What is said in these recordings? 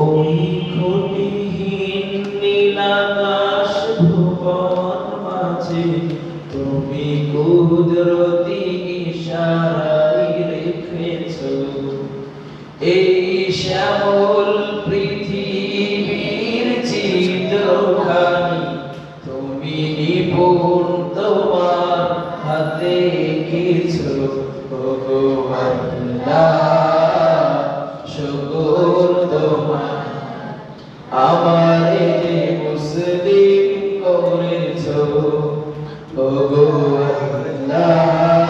ওই খুঁটিহীন নীলাকাশ ভুবন মাঝে তুমি কুদরতি ইশারায় রেখেছো এই শ্যামল পৃথিবীর চিত্রখানি তুমি নিপুণ তোমার হাতে এঁকেছো। ওগো আল্লাহ, শুকর তোমার, আমারে যে মুসলিম করেছো। ওগো আল্লাহ,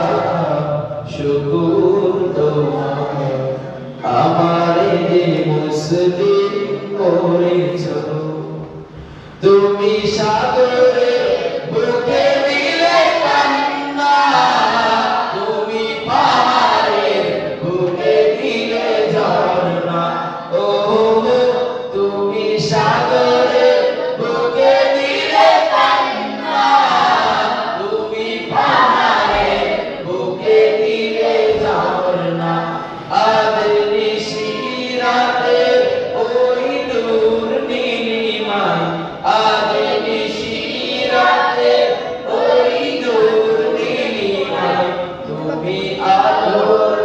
শুকর তোমার, আমারে যে মুসলিম করেছো। তুমি সাগরে বুকে দিলে কান্না, তুমি পাহাড়ের বুকে দিলে ঝর্ণা। ও তুমি সাগরে বুকে দিলে কান্না, তুমি পাহাড়ের বুকে দিলে ঝর্ণা। আজ নিশিরাতে ওই দূর নীলিমায়, আজ নিশিরাতে ওই দূর নীলিমায় তুমি আলোর